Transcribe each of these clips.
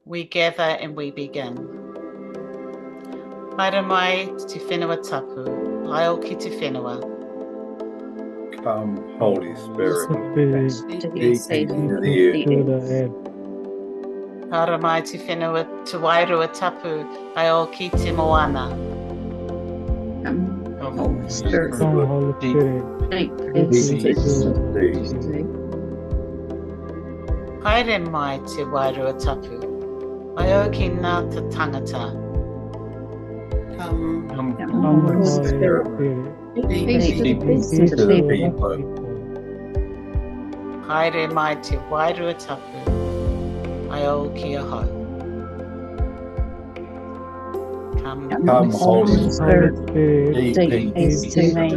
We gather and we begin. Haere mai te whenua tapu, haeo ki te whenua. Come, Holy Spirit, Deep into the air. Haere mai te whenua te wairua tapu, haeo ki te moana. Come, Holy Spirit, Come, Holy Spirit, deep into into the sea. Haere mai te wairua tapu, haeo ki ngā te tangata. Come, Holy Spirit, deep into the people. Haere mai te wairua tapu, haeo ki a hau. Come, Holy Spirit, deep into me.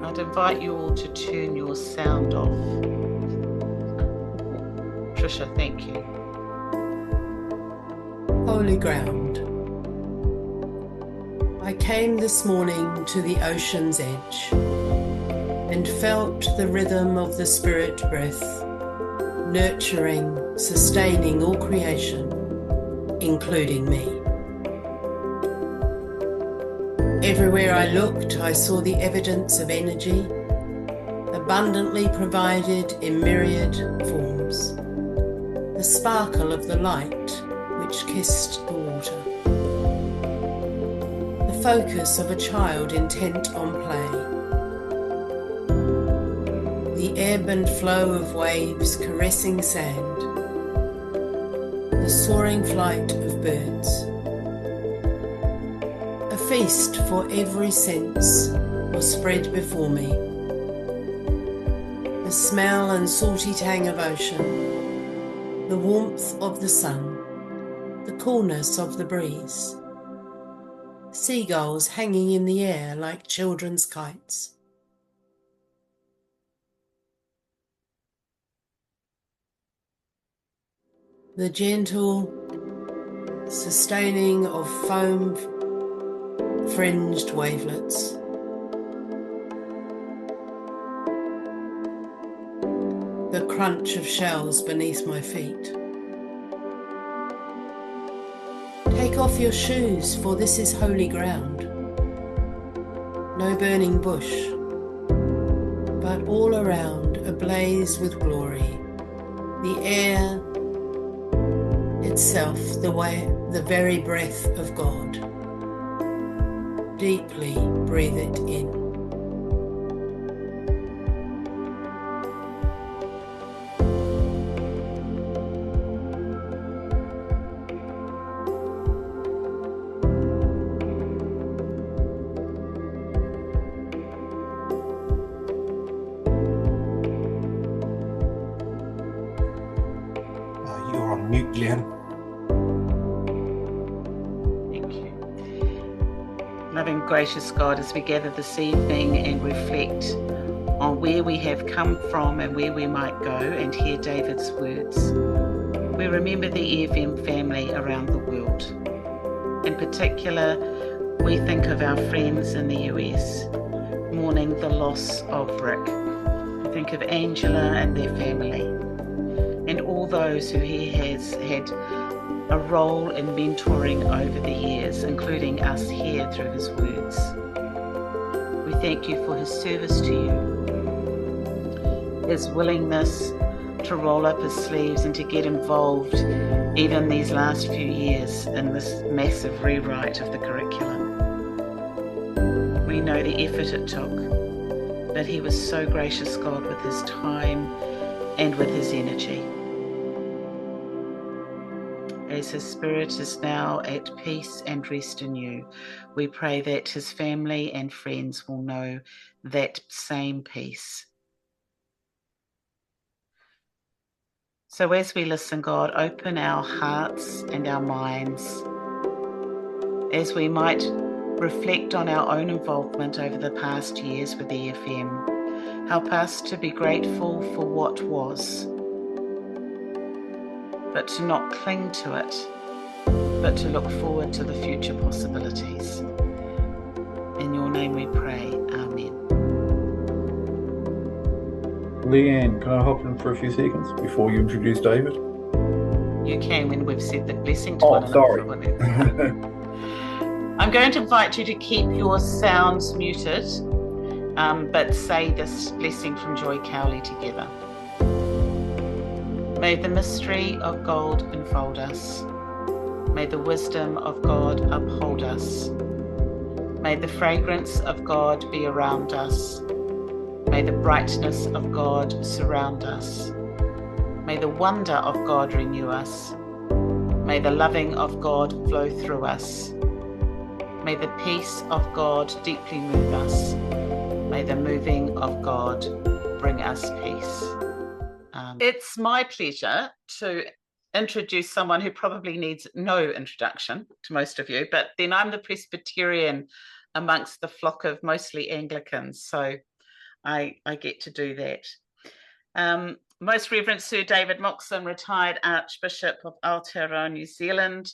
I'd invite you all to turn your sound off. Trisha, thank you. Holy ground. I came this morning to the ocean's edge and felt the rhythm of the spirit breath, nurturing, sustaining all creation, including me. Everywhere I looked, I saw the evidence of energy, abundantly provided in myriad forms. The sparkle of the light which kissed the water. The focus of a child intent on play. The ebb and flow of waves caressing sand. The soaring flight of birds. A feast for every sense was spread before me. The smell and salty tang of ocean, the warmth of the sun, the coolness of the breeze. Seagulls hanging in the air like children's kites. The gentle sustaining of foam-fringed wavelets. The crunch of shells beneath my feet. Take off your shoes, for this is holy ground. No burning bush, but all around ablaze with glory. The air itself, the very breath of God. Deeply breathe it in. You're on mute, Glenn. Thank you. Loving, gracious God, as we gather this evening and reflect on where we have come from and where we might go and hear David's words, we remember the EFM family around the world. In particular, we think of our friends in the US, mourning the loss of Rick. We think of Angela and their family, and all those who he has had a role in mentoring over the years, including us here through his words. We thank you for his service to you, his willingness to roll up his sleeves and to get involved even these last few years in this massive rewrite of the curriculum. We know the effort it took, but he was so gracious, God, with his time and with his energy. As his spirit is now at peace and rest in you, we pray that his family and friends will know that same peace. So as we listen, God, open our hearts and our minds as we might reflect on our own involvement over the past years with EFM. Help us to be grateful for what was, but to not cling to it, but to look forward to the future possibilities. In your name we pray, Amen. Leanne, can I hop in for a few seconds before you introduce David? You can when we've said the blessing to one another. Sorry. I'm going to invite you to keep your sounds muted, but say this blessing from Joy Cowley together. May the mystery of gold enfold us. May the wisdom of God uphold us. May the fragrance of God be around us. May the brightness of God surround us. May the wonder of God renew us. May the loving of God flow through us. May the peace of God deeply move us. May the moving of God bring us peace. It's my pleasure to introduce someone who probably needs no introduction to most of you, but then I'm the Presbyterian amongst the flock of mostly Anglicans, so I get to do that. Most Reverend Sir David Moxon, retired Archbishop of Aotearoa, New Zealand,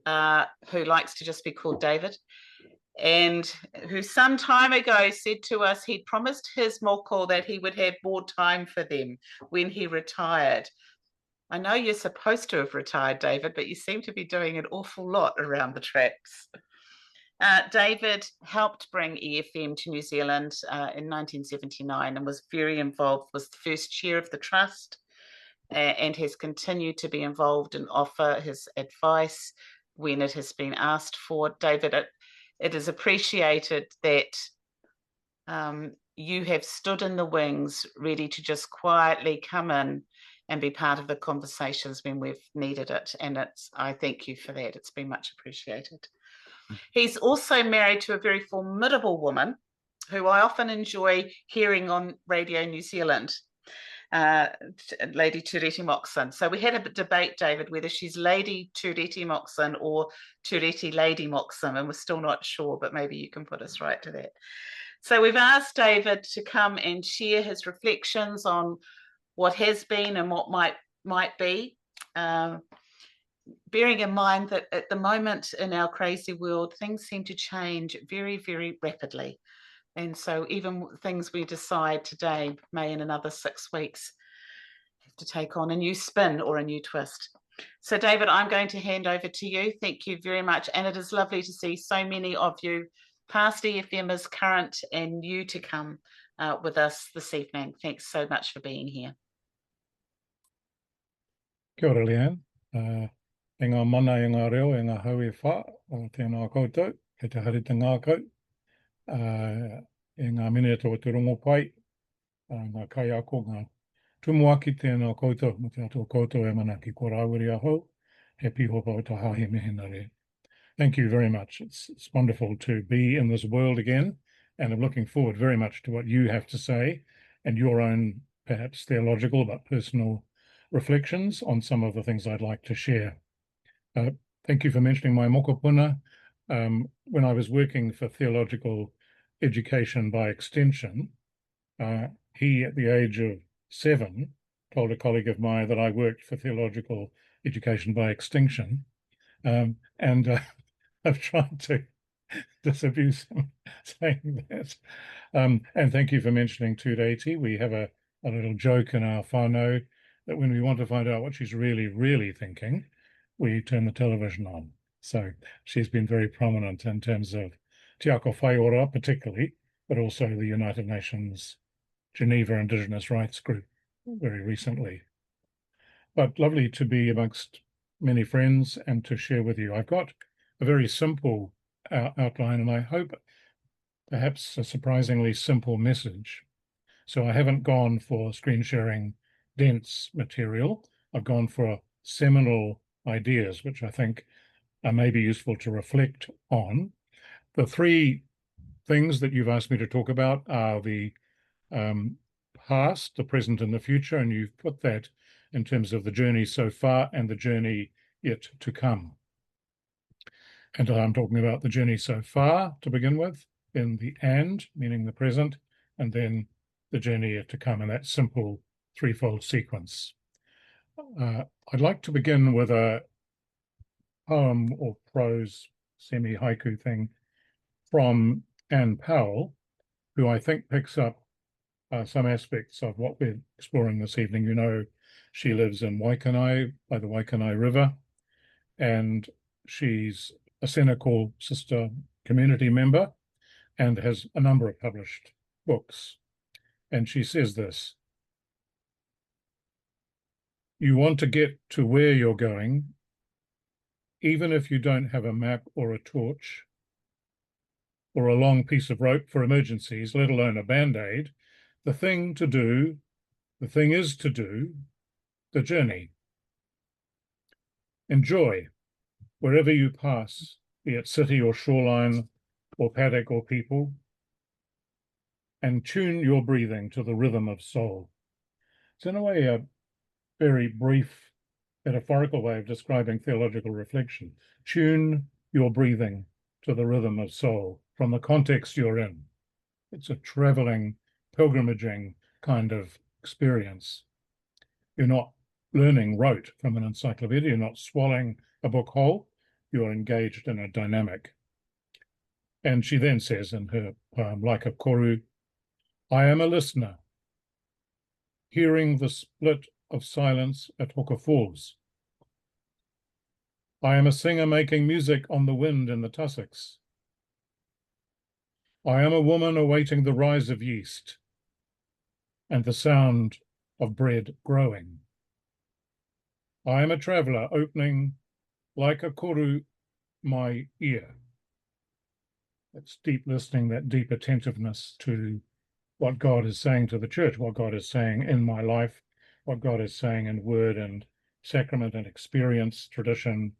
who likes to just be called David, and who some time ago said to us he'd promised his moko that he would have more time for them when he retired. I know you're supposed to have retired, David, but you seem to be doing an awful lot around the traps. David helped bring EFM to New Zealand in 1979 and was very involved, was the first chair of the trust, and has continued to be involved and offer his advice when it has been asked for. David, it is appreciated that you have stood in the wings ready to just quietly come in and be part of the conversations when we've needed it. And I thank you for that. It's been much appreciated. He's also married to a very formidable woman who I often enjoy hearing on Radio New Zealand, Lady Tureti Moxon. So we had a debate, David, whether she's Lady Tureti Moxon or Tureti Lady Moxon, and we're still not sure, but maybe you can put us right to that. So we've asked David to come and share his reflections on what has been and what might be, bearing in mind that at the moment in our crazy world, things seem to change very, very rapidly. And so even things we decide today may in another 6 weeks have to take on a new spin or a new twist. So David, I'm going to hand over to you. Thank you very much. And it is lovely to see so many of you, past EFMers, current and new to come with us this evening. Thanks so much for being here. Kia ora, Leanne. E ngā mana, e ngā reo, e ngā hau e whā, o tēnā koutou, e te harita ngākau, e ngā mene tō te rongo pai, ngā kai ako, ngā tumuaki tēnā koutou, mo te ato koutou e mana ki ko rāwiri ahau, he pihopa o ta hahi mehena re. Thank you very much. It's wonderful to be in this world again, and I'm looking forward very much to what you have to say and your own, perhaps theological but personal reflections on some of the things I'd like to share. Thank you for mentioning my mokopuna. When I was working for theological education by extension, he, at the age of 7, told a colleague of mine that I worked for theological education by extinction. And I've tried to disabuse him saying that. And thank you for mentioning Tureti. We have a little joke in our whānau that when we want to find out what she's really, really thinking, we turn the television on. So she's been very prominent in terms of Te Ako Whaiora particularly, but also the United Nations Geneva Indigenous Rights Group very recently. But lovely to be amongst many friends and to share with you. I've got a very simple outline, and I hope perhaps a surprisingly simple message. So I haven't gone for screen sharing dense material. I've gone for seminal ideas, which I think are maybe useful to reflect on. The 3 things that you've asked me to talk about are the past, the present, and the future, and you've put that in terms of the journey so far and the journey yet to come. And I'm talking about the journey so far to begin with, then the and, meaning the present, and then the journey yet to come in that simple threefold sequence. I'd like to begin with a poem or prose semi-haiku thing from Anne Powell, who I think picks up some aspects of what we're exploring this evening. You know, She lives in Waikanai by the Waikanai River, and she's a Senecal sister community member and has a number of published books. And she says this: you want to get to where you're going, even if you don't have a map or a torch or a long piece of rope for emergencies, let alone a band-aid. The thing is to do the journey. Enjoy wherever you pass, be it city or shoreline or paddock or people, and tune your breathing to the rhythm of soul. It's in a way a very brief, metaphorical way of describing theological reflection. Tune your breathing to the rhythm of soul from the context you're in. It's a traveling, pilgrimaging kind of experience. You're not learning rote from an encyclopedia. You're not swallowing a book whole. You're engaged in a dynamic. And she then says in her poem, like a koru, I am a listener, hearing the split of silence at Hoka Falls. I am a singer making music on the wind in the tussocks. I am a woman awaiting the rise of yeast and the sound of bread growing. I am a traveller opening, like a koru, my ear. That's deep listening, that deep attentiveness to what God is saying to the church, what God is saying in my life, what God is saying in word and sacrament and experience, tradition,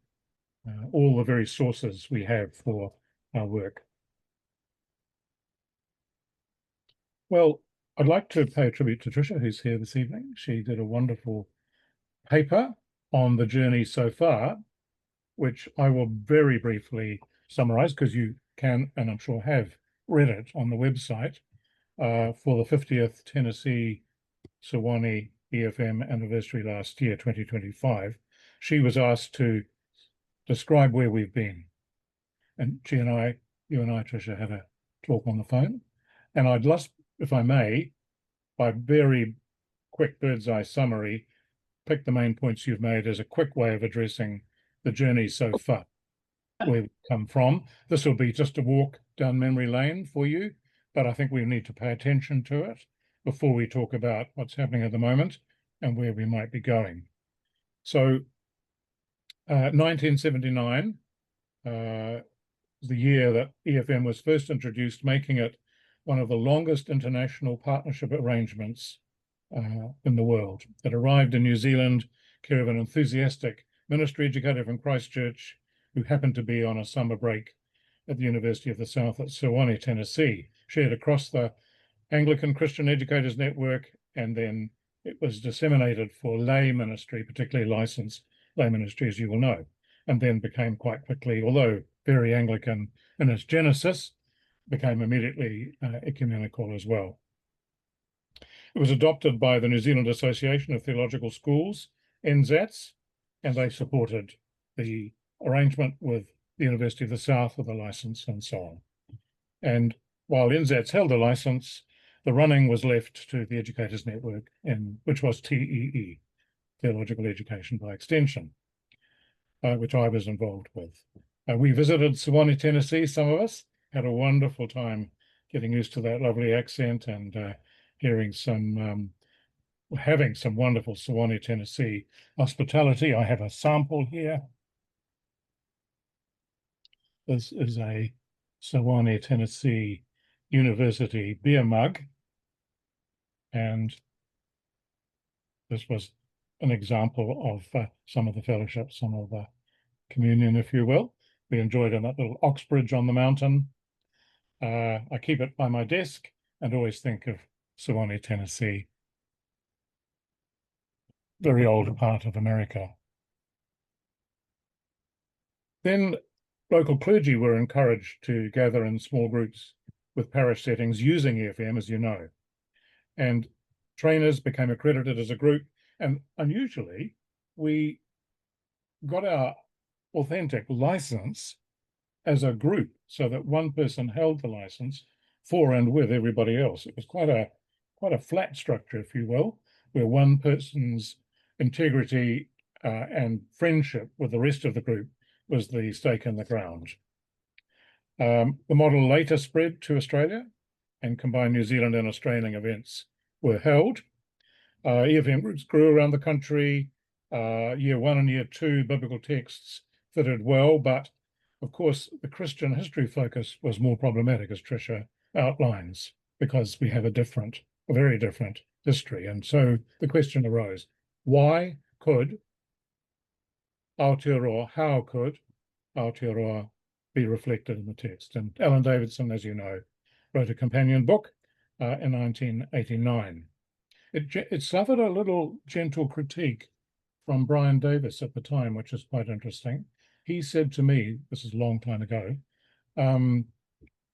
all the very sources we have for our work. Well, I'd like to pay a tribute to Tricia, who's here this evening. She did a wonderful paper on the journey so far, which I will very briefly summarize because you can, and I'm sure have, read it on the website for the 50th Tennessee Sewanee EFM anniversary last year, 2025. She was asked to describe where we've been. And you and I, Tricia, had a talk on the phone. And I'd love, if I may, by very quick bird's eye summary, pick the main points you've made as a quick way of addressing the journey so far, where we've come from. This will be just a walk down memory lane for you, but I think we need to pay attention to it before we talk about what's happening at the moment and where we might be going. So 1979, the year that EFM was first introduced, making it one of the longest international partnership arrangements in the world. It arrived in New Zealand, care of an enthusiastic ministry educator from Christchurch who happened to be on a summer break at the University of the South at Sewanee, Tennessee, shared across the Anglican Christian Educators Network, and then it was disseminated for lay ministry, particularly licensed lay ministry, as you will know, and then became quite quickly, although very Anglican in its genesis, became immediately ecumenical as well. It was adopted by the New Zealand Association of Theological Schools, NZATS, and they supported the arrangement with the University of the South with a license and so on. And while NZATS held a license, the running was left to the Educators Network, which was TEE, Theological Education by Extension, which I was involved with. We visited Sewanee, Tennessee, some of us, had a wonderful time getting used to that lovely accent and having some wonderful Sewanee, Tennessee hospitality. I have a sample here. This is a Sewanee, Tennessee University beer mug, and this was an example of some of the fellowship, some of the communion, if you will. We enjoyed in that little Oxbridge on the mountain. I keep it by my desk and always think of Sewanee, Tennessee, very old part of America. Then local clergy were encouraged to gather in small groups with parish settings using EFM, as you know, and trainers became accredited as a group, and unusually we got our authentic license as a group so that one person held the license for and with everybody else. It was quite a flat structure, if you will, where one person's integrity and friendship with the rest of the group was the stake in the ground. The model later spread to Australia, and combined New Zealand and Australian events were held. EFM groups grew around the country. Year 1 and Year 2 biblical texts fitted well, but of course the Christian history focus was more problematic, as Tricia outlines, because we have a very different history. And so the question arose, why could Aotearoa, how could Aotearoa be reflected in the text? And Alan Davidson, as you know, wrote a companion book in 1989. It suffered a little gentle critique from Brian Davis at the time, which is quite interesting. He said to me, this is a long time ago,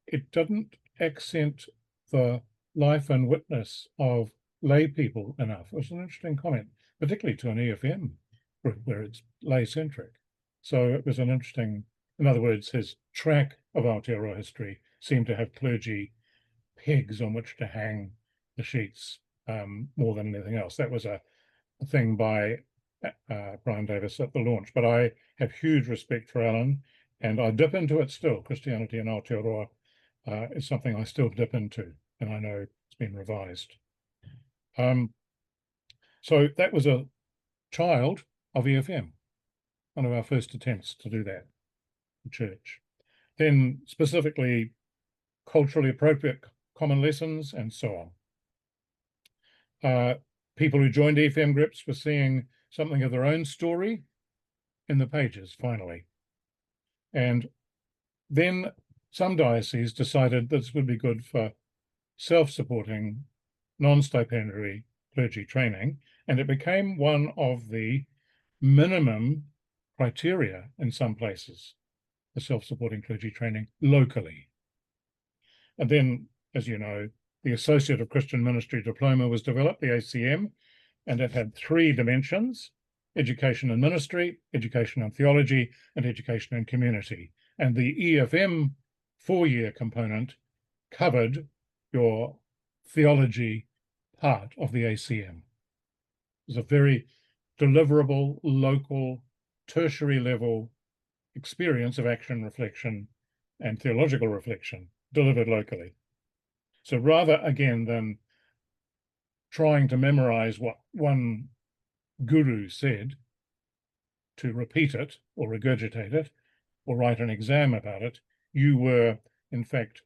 it didn't accent the life and witness of lay people enough. It was an interesting comment, particularly to an EFM group where it's lay-centric. So it was an interesting, in other words, his track of Aotearoa history seemed to have clergy pegs on which to hang the sheets more than anything else. That was a thing by Brian Davis at the launch. But I have huge respect for Alan, and I dip into it still. Christianity in Aotearoa is something I still dip into, and I know it's been revised. So that was a child of EFM, one of our first attempts to do that in church. Then specifically culturally appropriate common lessons and so on. People who joined EFM groups were seeing something of their own story in the pages, finally. And then some dioceses decided this would be good for self-supporting, non-stipendiary clergy training, and it became one of the minimum criteria in some places for self-supporting clergy training locally. And then, as you know, the Associate of Christian Ministry Diploma was developed, the ACM, and it had 3 dimensions: education and ministry, education and theology, and education and community. And the EFM 4-year component covered your theology part of the ACM. It was a very deliverable, local, tertiary level experience of action, reflection, and theological reflection delivered locally. So rather, again, than trying to memorize what one guru said, to repeat it or regurgitate it or write an exam about it, you were, in fact,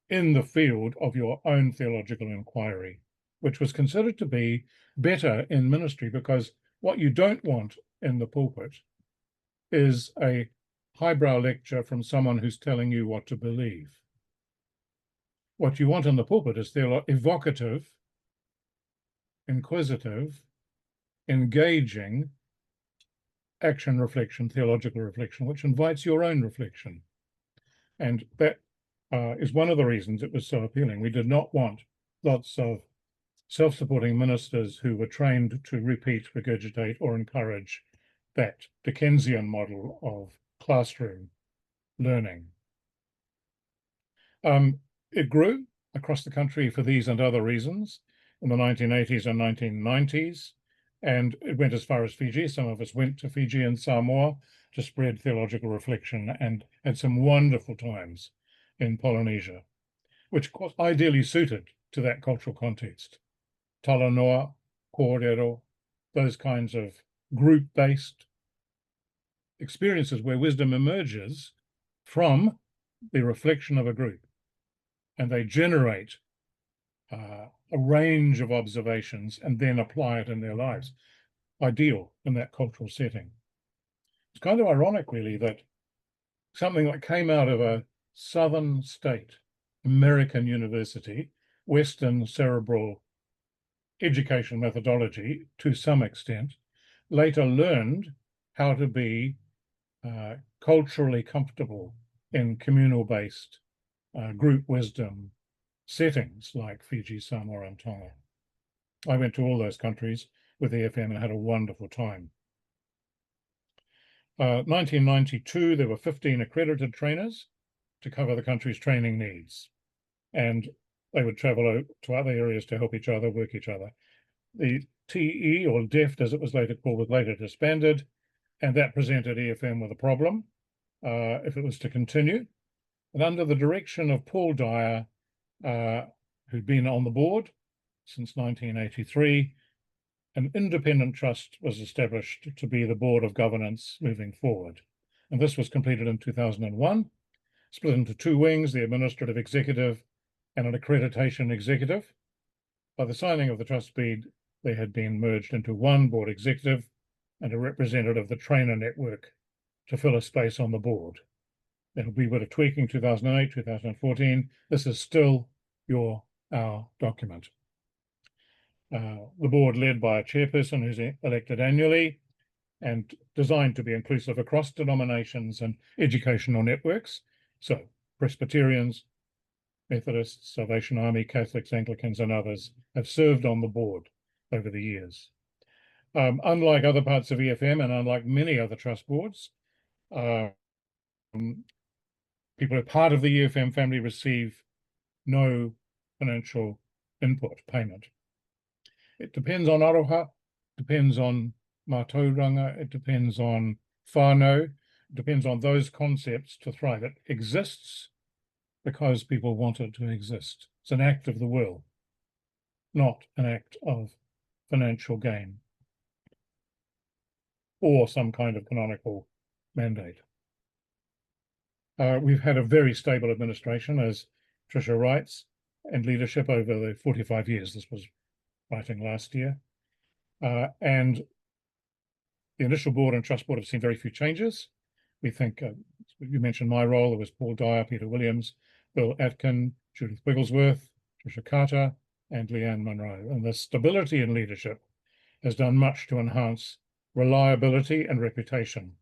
in the field of your own theological inquiry, which was considered to be better in ministry, because what you don't want in the pulpit is a highbrow lecture from someone who's telling you what to believe. What you want in the pulpit is evocative, inquisitive, engaging action reflection, theological reflection, which invites your own reflection. And that is one of the reasons it was so appealing. We did not want lots of self-supporting ministers who were trained to repeat, regurgitate, or encourage that Dickensian model of classroom learning. It grew across the country for these and other reasons in the 1980s and 1990s, and it went as far as Fiji. Some of us went to Fiji and Samoa to spread theological reflection and had some wonderful times in Polynesia, which was ideally suited to that cultural context. Talanoa, kōrero, those kinds of group-based experiences where wisdom emerges from the reflection of a group, and they generate a range of observations and then apply it in their lives. Ideal in that cultural setting. It's kind of ironic, really, that something that came out of a southern state, American university, Western cerebral education methodology to some extent, later learned how to be culturally comfortable in communal-based group wisdom settings like Fiji, Samoa, and Tonga. I went to all those countries with EFM and had a wonderful time. 1992, there were 15 accredited trainers to cover the country's training needs, and they would travel to other areas to help each other, work each other. The TE, or DEFT as it was later called, was later disbanded, and that presented EFM with a problem if it was to continue. And under the direction of Paul Dyer, who'd been on the board since 1983, an independent trust was established to be the board of governance moving forward. And this was completed in 2001, split into two wings, the administrative executive and an accreditation executive. By the signing of the trust deed, they had been merged into one board executive and a representative of the trainer network to fill a space on the board. There will be a bit of tweaking 2008, 2014. This is still our document. The board led by a chairperson who's elected annually and designed to be inclusive across denominations and educational networks. So Presbyterians, Methodists, Salvation Army, Catholics, Anglicans, and others have served on the board over the years. Unlike other parts of EFM and unlike many other trust boards, people who are part of the EFM family receive no financial input payment. It depends on aroha, depends on mātauranga, it depends on whānau, it depends on those concepts to thrive. It exists because people want it to exist. It's an act of the will, not an act of financial gain or some kind of canonical mandate. We've had a very stable administration, as Tricia writes, and leadership over the 45 years. This was writing last year. And the initial board and trust board have seen very few changes. We think, you mentioned my role, there was Paul Dyer, Peter Williams, Bill Atkin, Judith Wigglesworth, Tricia Carter, and Leanne Munro. And the stability in leadership has done much to enhance reliability and reputation.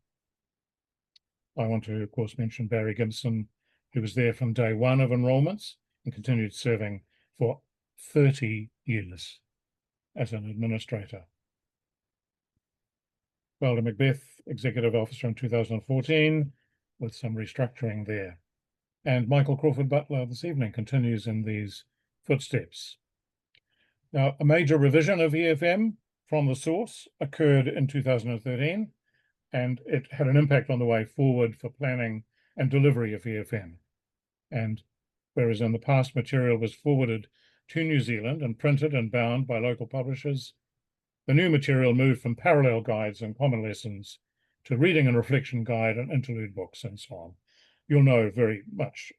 I want to, of course, mention Barry Gibson, who was there from day one of enrolments and continued serving for 30 years as an administrator. Wilder Macbeth, Executive Officer in 2014, with some restructuring there. And Michael Crawford Butler this evening continues in these footsteps. Now, a major revision of EFM from the source occurred in 2013, and it had an impact on the way forward for planning and delivery of EFM. And whereas in the past material was forwarded to New Zealand and printed and bound by local publishers, the new material moved from parallel guides and common lessons to reading and reflection guide and interlude books and so on. You'll know very much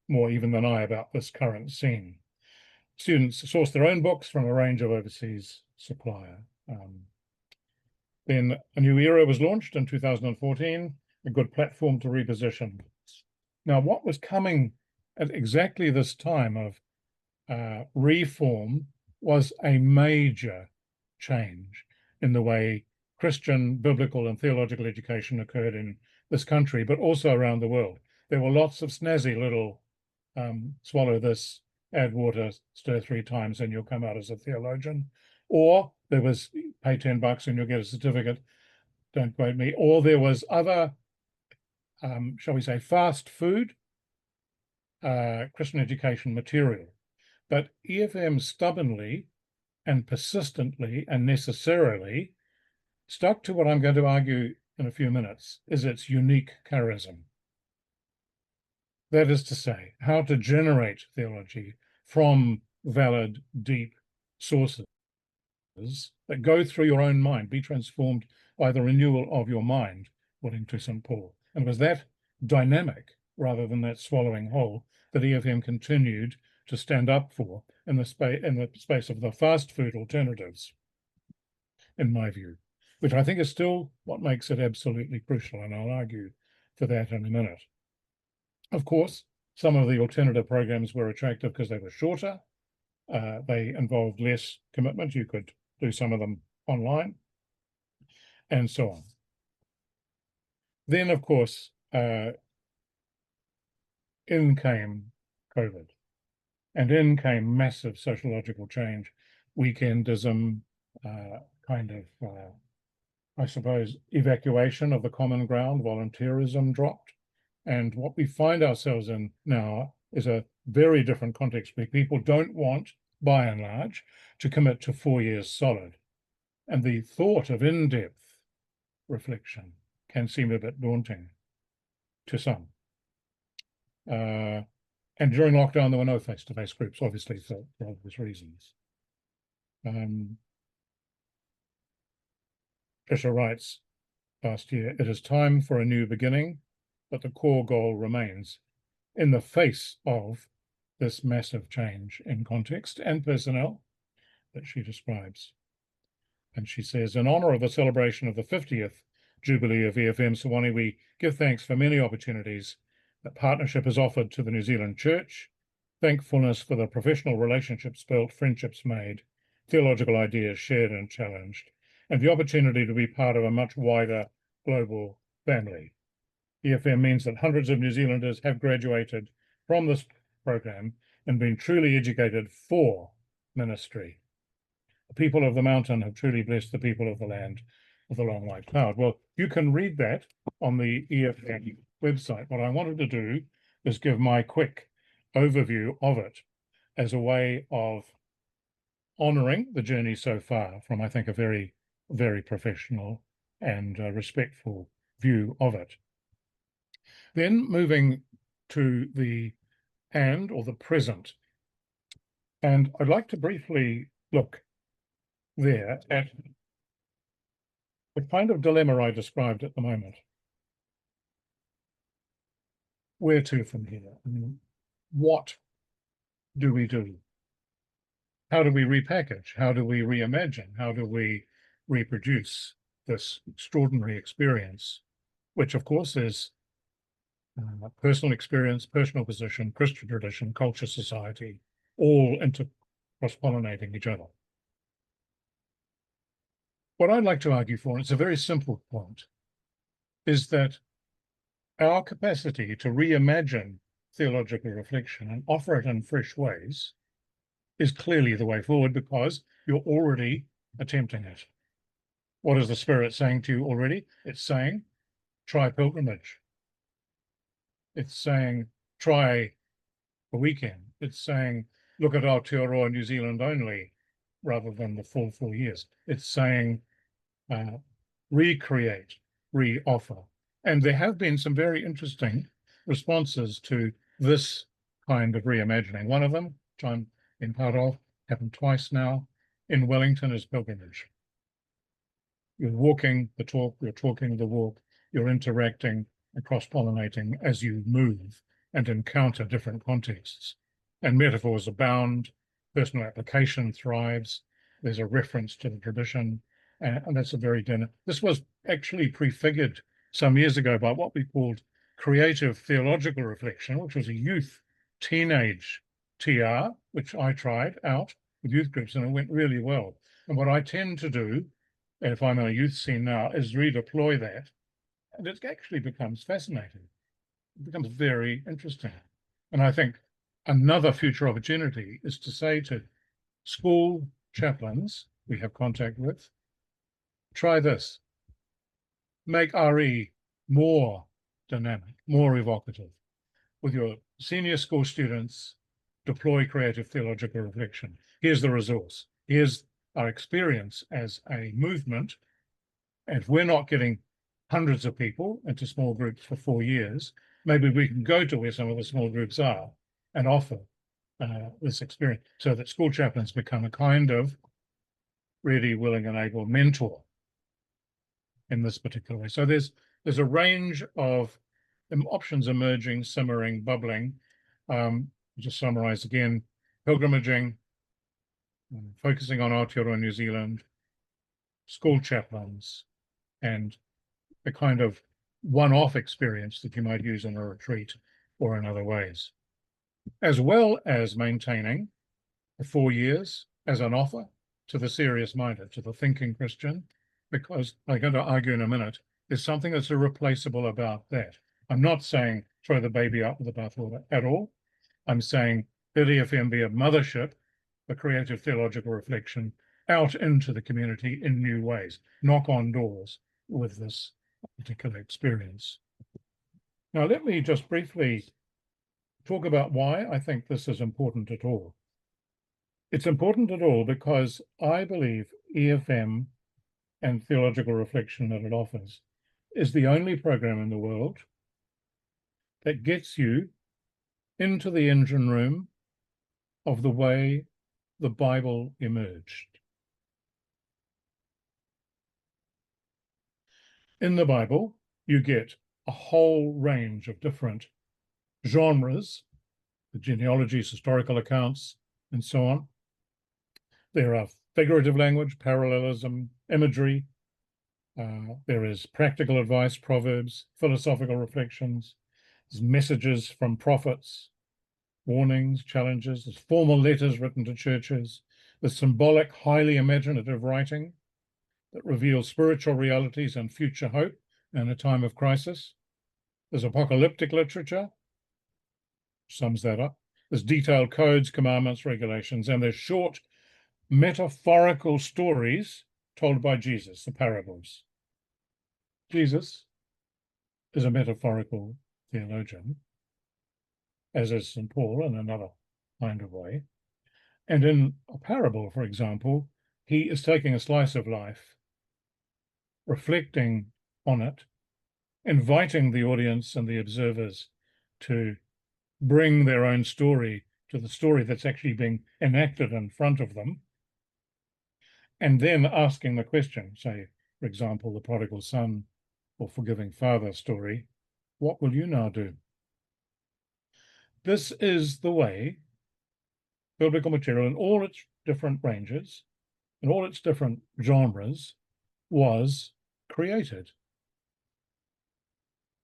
more even than I about this current scene. Students source their own books from a range of overseas supplier. Then a new era was launched in 2014, a good platform to reposition. Now, what was coming at exactly this time of reform was a major change in the way Christian, biblical, and theological education occurred in this country, but also around the world. There were lots of snazzy little swallow this, add water, stir 3 times, and you'll come out as a theologian. Or there was pay $10 and you'll get a certificate, don't quote me. Or there was other, shall we say, fast food Christian education material. But EFM stubbornly and persistently and necessarily stuck to what I'm going to argue in a few minutes is its unique charism. That is to say, how to generate theology from valid, deep sources that go through your own mind, be transformed by the renewal of your mind, according to St. Paul. And it was that dynamic, rather than that swallowing whole, that EFM continued to stand up for in the space of the fast food alternatives, in my view, which I think is still what makes it absolutely crucial, and I'll argue for that in a minute. Of course, some of the alternative programs were attractive because they were shorter. They involved less commitment. You could do some of them online, and so on. Then, of course, in came COVID, and in came massive sociological change, weekendism, kind of, I suppose, evacuation of the common ground, volunteerism dropped. And what we find ourselves in now is a very different context where people don't want by and large, to commit to 4 years solid. And the thought of in-depth reflection can seem a bit daunting to some. And during lockdown, there were no face-to-face groups, obviously, for obvious reasons. Fisher writes last year, "It is time for a new beginning, but the core goal remains in the face of this massive change in context and personnel that she describes." And she says, "In honour of the celebration of the 50th Jubilee of EFM Sewanee, we give thanks for many opportunities that partnership has offered to the New Zealand Church, thankfulness for the professional relationships built, friendships made, theological ideas shared and challenged, and the opportunity to be part of a much wider global family. EFM means that hundreds of New Zealanders have graduated from this program and been truly educated for ministry. The people of the mountain have truly blessed the people of the land with a long white cloud." Well, you can read that on the EFM website. What I wanted to do is give my quick overview of it as a way of honouring the journey so far from, I think, a very, very professional and respectful view of it. Then moving to the or the present. And I'd like to briefly look there at the kind of dilemma I described at the moment. Where to from here? I mean, what do we do? How do we repackage? How do we reimagine? How do we reproduce this extraordinary experience, which of course is personal experience, personal position, Christian tradition, culture, society, all cross-pollinating each other? What I'd like to argue for, and it's a very simple point, is that our capacity to reimagine theological reflection and offer it in fresh ways is clearly the way forward, because you're already attempting it. What is the Spirit saying to you already? It's saying, try pilgrimage. It's saying, try a weekend. It's saying, look at Aotearoa New Zealand only, rather than the full 4 years. It's saying, recreate, re-offer. And there have been some very interesting responses to this kind of reimagining. One of them, which I'm in part of, happened twice now, in Wellington, is pilgrimage. You're walking the talk, you're talking the walk, you're interacting and cross-pollinating as you move and encounter different contexts. And metaphors abound, personal application thrives, there's a reference to the tradition, and that's a very dinner. This was actually prefigured some years ago by what we called creative theological reflection, which was a youth teenage TR, which I tried out with youth groups, and it went really well. And what I tend to do, if I'm in a youth scene now, is redeploy that, and it actually becomes fascinating. It becomes very interesting. And I think another future opportunity is to say to school chaplains we have contact with, try this. Make RE more dynamic, more evocative. With your senior school students, deploy creative theological reflection. Here's the resource. Here's our experience as a movement. And if we're not getting hundreds of people into small groups for 4 years, maybe we can go to where some of the small groups are and offer this experience, so that school chaplains become a kind of ready, willing, and able mentor in this particular way. So there's a range of options emerging, simmering, bubbling. Just summarize again: pilgrimaging, focusing on Aotearoa New Zealand, school chaplains, and a kind of one-off experience that you might use in a retreat or in other ways, as well as maintaining the 4 years as an offer to the serious-minded, to the thinking Christian, because I'm going to argue in a minute, there's something that's irreplaceable about that. I'm not saying throw the baby out with the bathwater at all. I'm saying let EFM be a mothership for creative theological reflection out into the community in new ways, knock on doors with this particular experience. Now, let me just briefly talk about why I think this is important at all. It's important at all because I believe EFM and theological reflection that it offers is the only program in the world that gets you into the engine room of the way the Bible emerged. In the Bible, you get a whole range of different genres, the genealogies, historical accounts, and so on. There are figurative language, parallelism, imagery. There is practical advice, proverbs, philosophical reflections. There's messages from prophets, warnings, challenges. There's formal letters written to churches. There's symbolic, highly imaginative writing that reveals spiritual realities and future hope in a time of crisis. There's apocalyptic literature, sums that up. There's detailed codes, commandments, regulations, and there's short metaphorical stories told by Jesus, the parables. Jesus is a metaphorical theologian, as is St. Paul in another kind of way. And in a parable, for example, he is taking a slice of life, reflecting on it, inviting the audience and the observers to bring their own story to the story that's actually being enacted in front of them, and then asking the question, say, for example, the prodigal son or forgiving father story, what will you now do? This is the way biblical material in all its different ranges, in all its different genres, was created.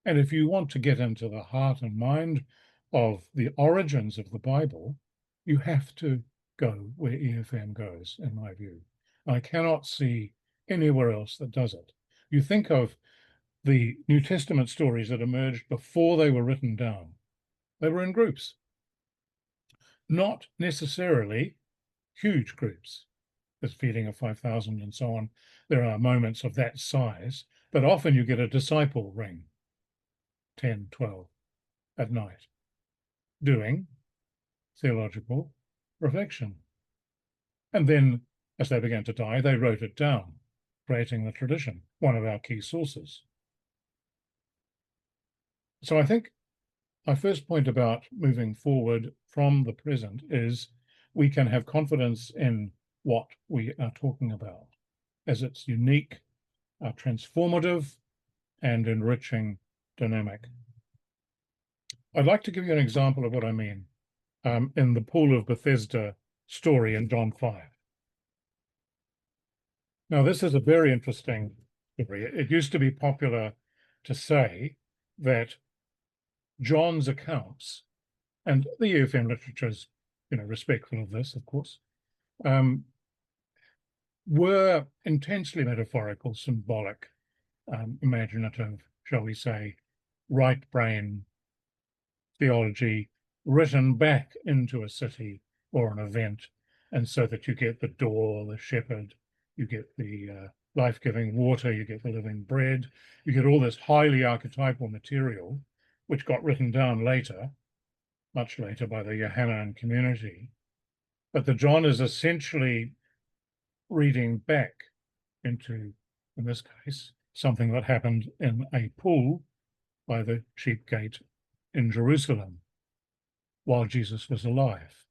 And if you want to get into the heart and mind of the origins of the Bible, you have to go where EFM goes, in my view. I cannot see anywhere else that does it. You think of the New Testament stories that emerged before they were written down. They were in groups, not necessarily huge groups. There's feeding of 5,000 and so on. There are moments of that size, but often you get a disciple ring, 10, 12 at night, doing theological reflection. And then, as they began to die, they wrote it down, creating the tradition, one of our key sources. So I think my first point about moving forward from the present is we can have confidence in what we are talking about, as it's unique, transformative, and enriching dynamic. I'd like to give you an example of what I mean in the Pool of Bethesda story in John 5. Now, this is a very interesting story. It used to be popular to say that John's accounts, and the EFM literature is, respectful of this, of course, were intensely metaphorical, symbolic, imaginative, shall we say, right brain theology written back into a city or an event, and so that you get the door, the shepherd, you get the life-giving water, you get the living bread, you get all this highly archetypal material, which got written down later, much later by the Johannine community. But the John is essentially reading back into, in this case, something that happened in a pool by the sheep gate in Jerusalem while Jesus was alive.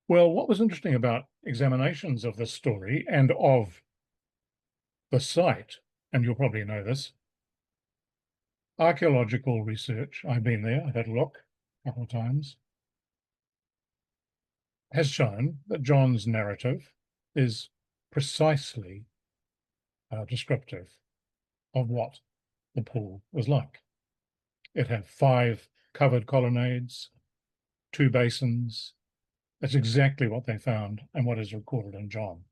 Well, what was interesting about examinations of this story and of the site, and you'll probably know this, archaeological research, I've been there, I've had a look a couple of times, has shown that John's narrative is precisely descriptive of what the pool was like. It had 5 covered colonnades, 2 basins. That's exactly what they found and what is recorded in John.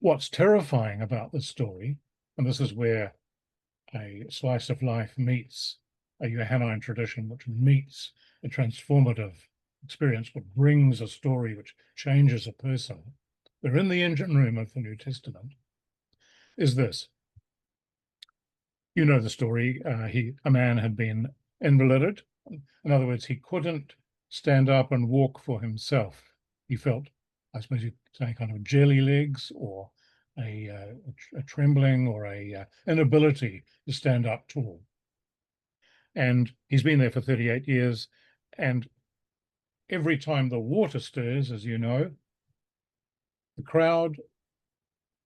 What's terrifying about this story, and this is where a slice of life meets a Johannine tradition, which meets a transformative experience, which brings a story which changes a person. They're in the engine room of the New Testament, is this. You know the story. A man had been invalided. In other words, he couldn't stand up and walk for himself. He felt, I suppose you'd say, kind of jelly legs, or a trembling, or a inability to stand up tall. And he's been there for 38 years, and every time the water stirs, as you know, the crowd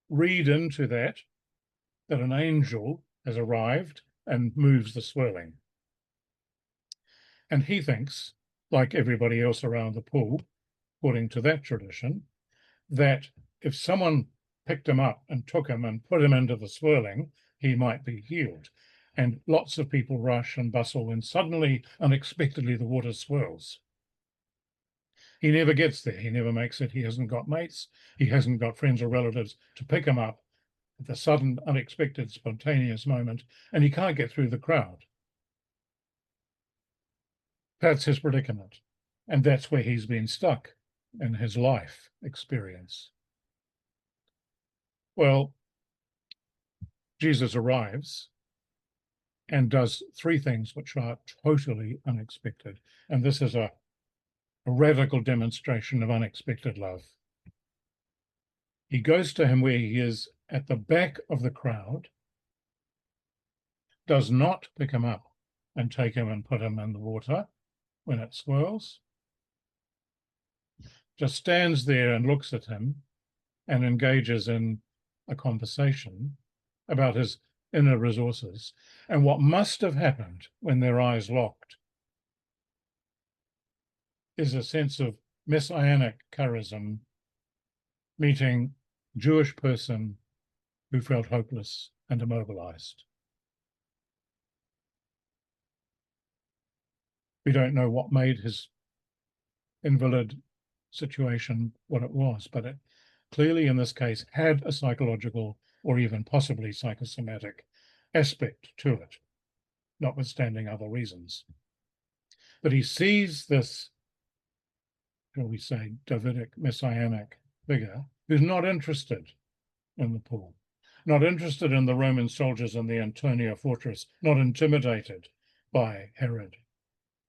read into that an angel has arrived and moves the swirling. And he thinks, like everybody else around the pool, according to that tradition, that if someone picked him up and took him and put him into the swirling, he might be healed. And lots of people rush and bustle, and suddenly, unexpectedly, the water swirls. He never gets there. He never makes it. He hasn't got mates. He hasn't got friends or relatives to pick him up at the sudden, unexpected, spontaneous moment, and he can't get through the crowd. That's his predicament. And that's where he's been stuck in his life experience. Well, Jesus arrives and does three things which are totally unexpected. And this is a radical demonstration of unexpected love. He goes to him where he is at the back of the crowd, does not pick him up and take him and put him in the water when it swirls, just stands there and looks at him and engages in a conversation about his inner resources and what must have happened when their eyes locked is a sense of messianic charism meeting Jewish person who felt hopeless and immobilized. We don't know what made his invalid situation what it was, but it clearly in this case had a psychological or even possibly psychosomatic aspect to it, notwithstanding other reasons. But he sees this, shall we say, Davidic messianic figure who's not interested in the pool, not interested in the Roman soldiers in the Antonia fortress, not intimidated by Herod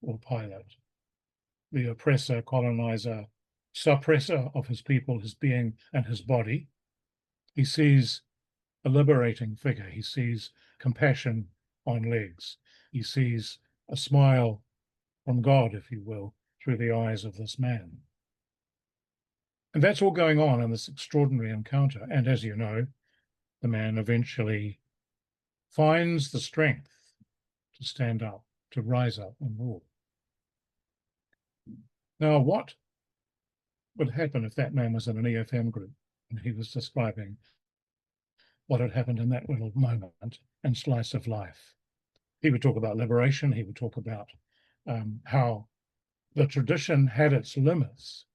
or Pilate, the oppressor, colonizer, suppressor of his people, his being and his body. He sees a liberating figure. He sees compassion on legs. He sees a smile from God, if you will, through the eyes of this man. And that's all going on in this extraordinary encounter. And as you know, the man eventually finds the strength to stand up, to rise up and walk. Now, what would happen if that man was in an EFM group and he was describing what had happened in that little moment and slice of life? He would talk about liberation. He would talk about how the tradition had its limits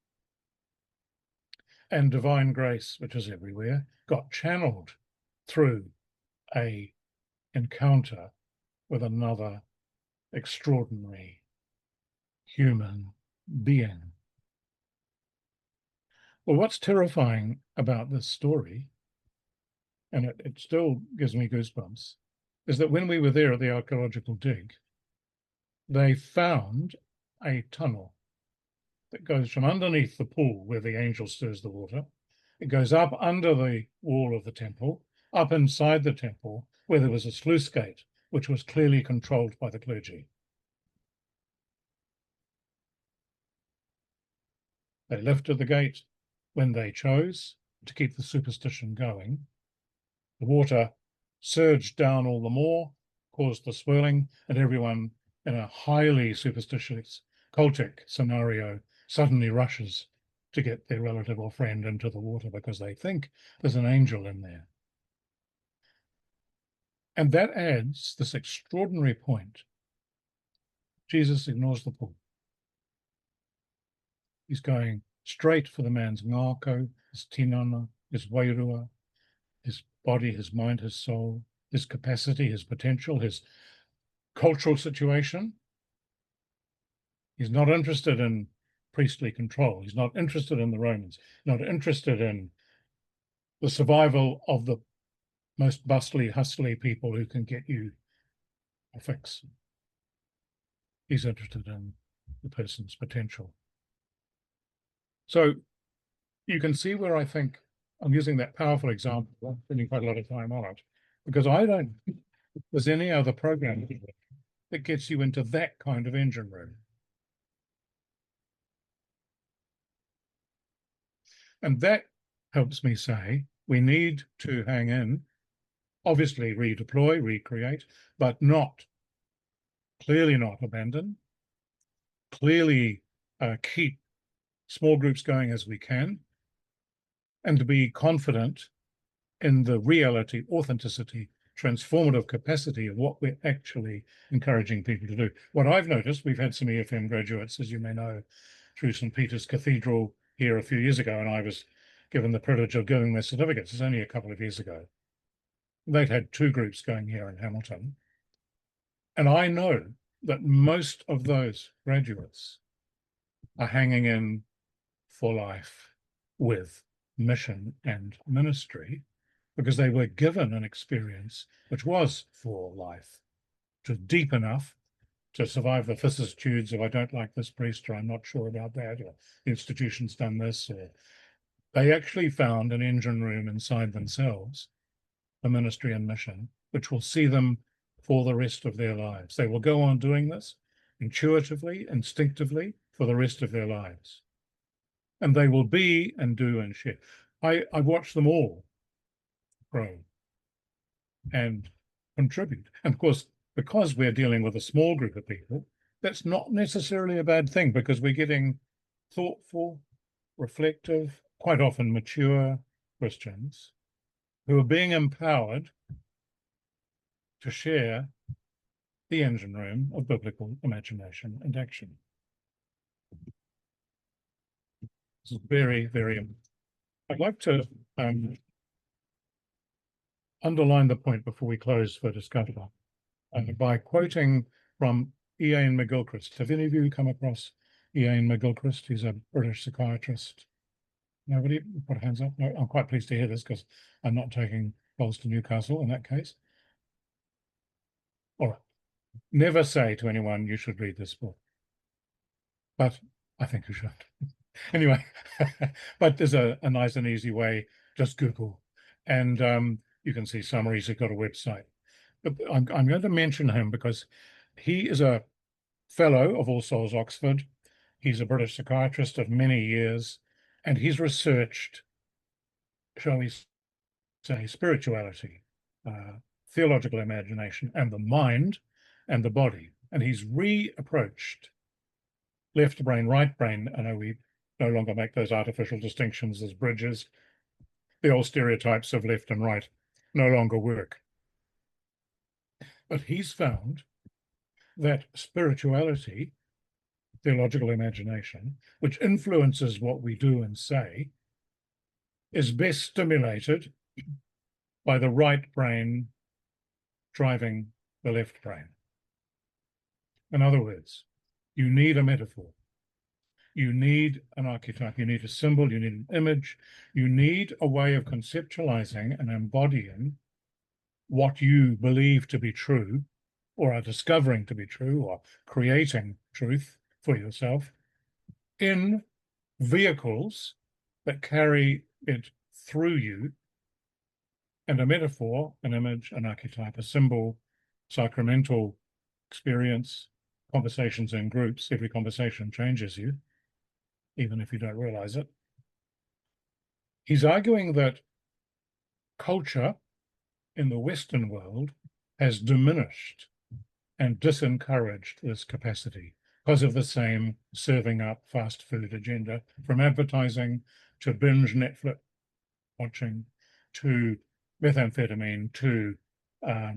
and divine grace, which is everywhere, got channeled through a encounter with another extraordinary human being. Well, what's terrifying about this story, and it still gives me goosebumps, is that when we were there at the archaeological dig, they found a tunnel that goes from underneath the pool where the angel stirs the water. It goes up under the wall of the temple, up inside the temple, where there was a sluice gate, which was clearly controlled by the clergy. They lifted the gate when they chose to keep the superstition going. The water surged down all the more, caused the swirling, and everyone in a highly superstitious cultic scenario suddenly rushes to get their relative or friend into the water because they think there's an angel in there. And that adds this extraordinary point. Jesus ignores the pool. He's going straight for the man's ngākau, his tinana, his wairua, his body, his mind, his soul, his capacity, his potential, his cultural situation. He's not interested in priestly control. He's not interested in the Romans, not interested in the survival of the most bustly, hustly people who can get you a fix. He's interested in the person's potential. So you can see where I think I'm using that powerful example. I'm spending quite a lot of time on it because I don't think there's any other program that gets you into that kind of engine room. And that helps me say we need to hang in, obviously redeploy, recreate, but clearly not abandon, clearly keep small groups going as we can, and to be confident in the reality, authenticity, transformative capacity of what we're actually encouraging people to do. What I've noticed, we've had some EFM graduates, as you may know, through St. Peter's Cathedral here a few years ago, and I was given the privilege of giving their certificates. It's only a couple of years ago. They'd had 2 groups going here in Hamilton. And I know that most of those graduates are hanging in for life with mission and ministry because they were given an experience which was for life, which was deep enough to survive the vicissitudes of I don't like this priest, or I'm not sure about that, or the institution's done this, or they actually found an engine room inside themselves, a ministry and mission, which will see them for the rest of their lives. They will go on doing this intuitively, instinctively, for the rest of their lives. And they will be and do and share. I watch them all grow and contribute. And of course, because we're dealing with a small group of people, that's not necessarily a bad thing because we're getting thoughtful, reflective, quite often mature Christians who are being empowered to share the engine room of biblical imagination and action. This is very, very important. I'd like to underline the point before we close for discussion by quoting from Ian McGilchrist. Have any of you come across Ian McGilchrist? He's a British psychiatrist. Nobody? Put hands up. No, I'm quite pleased to hear this because I'm not taking Bells to Newcastle in that case. All right. Never say to anyone you should read this book, but I think you should. Anyway, but there's a nice and easy way. Just Google, and you can see summaries. He's got a website. But I'm going to mention him because he is a fellow of All Souls Oxford. He's a British psychiatrist of many years, and he's researched, shall we say, spirituality, theological imagination, and the mind and the body. And he's reapproached left brain, right brain. I know we no longer make those artificial distinctions as bridges. The old stereotypes of left and right no longer work. But he's found that spirituality, theological imagination, which influences what we do and say, is best stimulated by the right brain driving the left brain. In other words, you need a metaphor. You need an archetype, you need a symbol, you need an image, you need a way of conceptualizing and embodying what you believe to be true, or are discovering to be true, or creating truth for yourself in vehicles that carry it through you. And a metaphor, an image, an archetype, a symbol, sacramental experience, conversations in groups. Every conversation changes you, even if you don't realize it. He's arguing that culture in the Western world has diminished and disencouraged this capacity because of the same serving up fast food agenda, from advertising to binge Netflix watching to methamphetamine to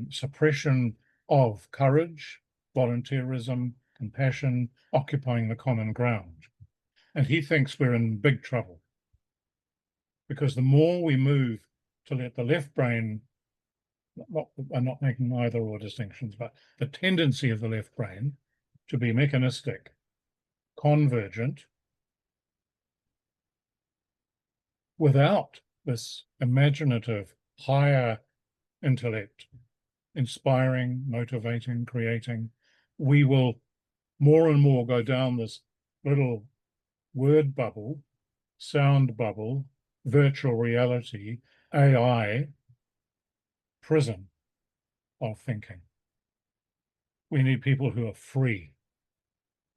suppression of courage, volunteerism, compassion, occupying the common ground. And he thinks we're in big trouble because the more we move to let the left brain, I'm not making either or distinctions, but the tendency of the left brain to be mechanistic, convergent, without this imaginative, higher intellect, inspiring, motivating, creating, we will more and more go down this little word bubble, sound bubble, virtual reality, AI prison of thinking. We need people who are free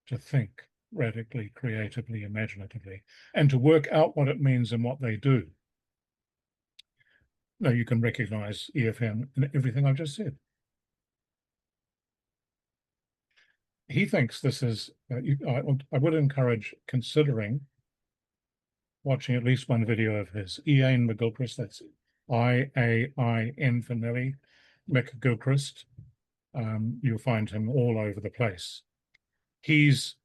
to think radically, creatively, imaginatively, and to work out what it means and what they do. Now you can recognize EFM in everything I've just said. He thinks this is, I would encourage considering watching at least one video of his. Ian McGilchrist, that's I-A-I-N for Nelly, McGilchrist. You'll find him all over the place. He's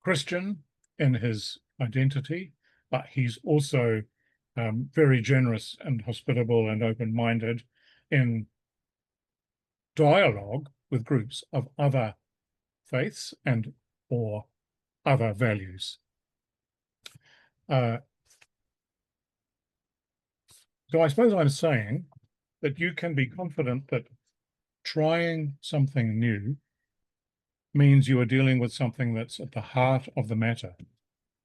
Christian in his identity, but he's also very generous and hospitable and open-minded in dialogue with groups of other faiths and or other values. So I suppose I'm saying that you can be confident that trying something new means you are dealing with something that's at the heart of the matter,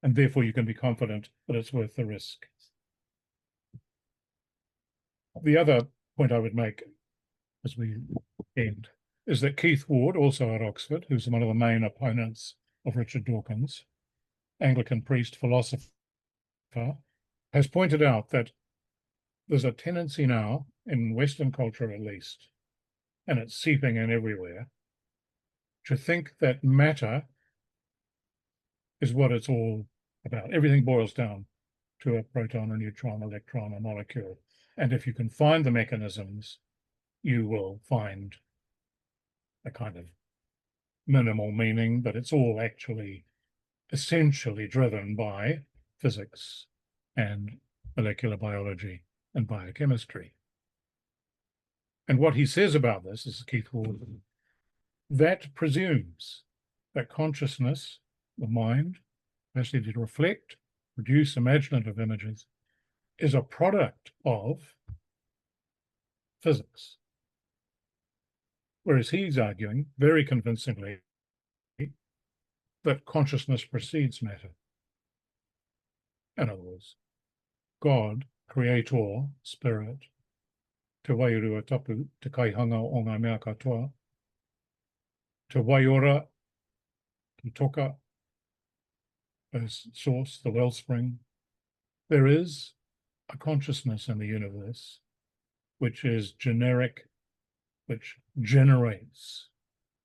and therefore you can be confident that it's worth the risk. The other point I would make as we end is that Keith Ward, also at Oxford, who's one of the main opponents of Richard Dawkins, Anglican priest, philosopher, has pointed out that there's a tendency now, in Western culture at least, and it's seeping in everywhere, to think that matter is what it's all about. Everything boils down to a proton, a neutron, electron, a molecule. And if you can find the mechanisms, you will find a kind of minimal meaning, but it's all actually essentially driven by physics and molecular biology and biochemistry. And what he says about this, is Keith Ward, that presumes that consciousness, the mind, capacity to reflect, produce imaginative images, is a product of physics. Whereas he's arguing very convincingly that consciousness precedes matter. In other words, God, creator, spirit, te wairua tapu, te kaihanga o ngā mea katoa, te waiora, te toka, as source, the wellspring. There is a consciousness in the universe which is generic, which generates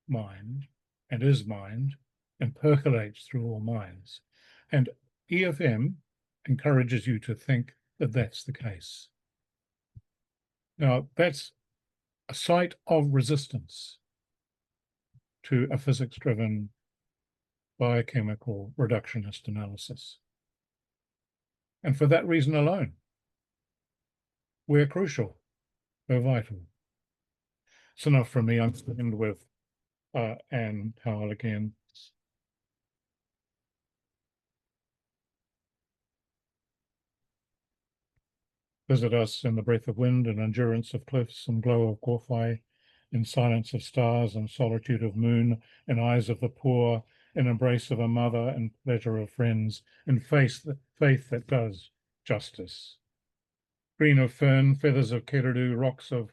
mind and is mind and percolates through all minds. And EFM encourages you to think that that's the case. Now, that's a site of resistance to a physics-driven biochemical reductionist analysis. And for that reason alone, we're crucial, we're vital. It's enough from me. I'm speaking with Anne Howell again. Visit us in the breath of wind and endurance of cliffs and glow of Gorfai, in silence of stars and solitude of moon, in eyes of the poor, in embrace of a mother and pleasure of friends, in faith that does justice. Green of fern, feathers of kereru, rocks of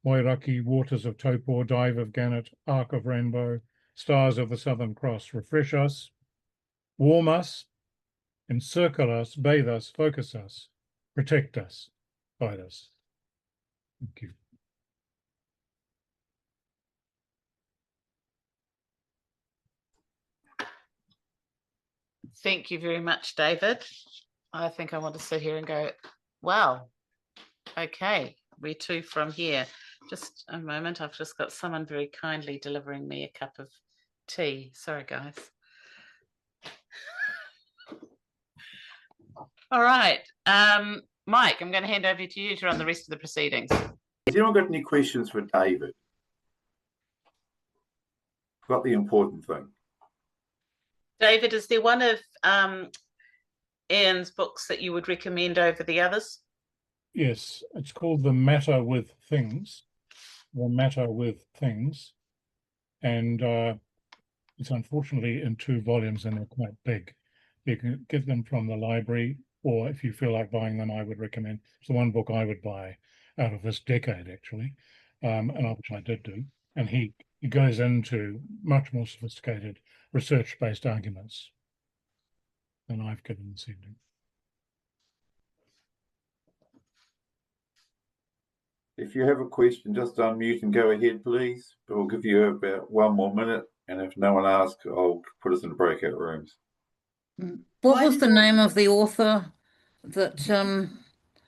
Wairaki, waters of Taupo, dive of gannet, arc of rainbow, stars of the Southern Cross, refresh us, warm us, encircle us, bathe us, focus us, protect us, guide us. Thank you. Thank you very much, David. I think I want to sit here and go, wow, okay, where to from here? Just a moment, I've just got someone very kindly delivering me a cup of tea. Sorry, guys. All right, Mike, I'm going to hand over to you to run the rest of the proceedings. Has anyone got any questions for David? Got the important thing. David, is there one of Ian's books that you would recommend over the others? Yes, it's called The Matter with Things. The Matter with Things. And It's unfortunately in 2 volumes and they're quite big. You can get them from the library, or if you feel like buying them, I would recommend. It's the one book I would buy out of this decade, actually, which I did do. And he goes into much more sophisticated research-based arguments than I've given this evening. If you have a question, just unmute and go ahead, please. But we'll give you about 1 more minute. And if no one asks, I'll put us in breakout rooms. What was the name of the author that...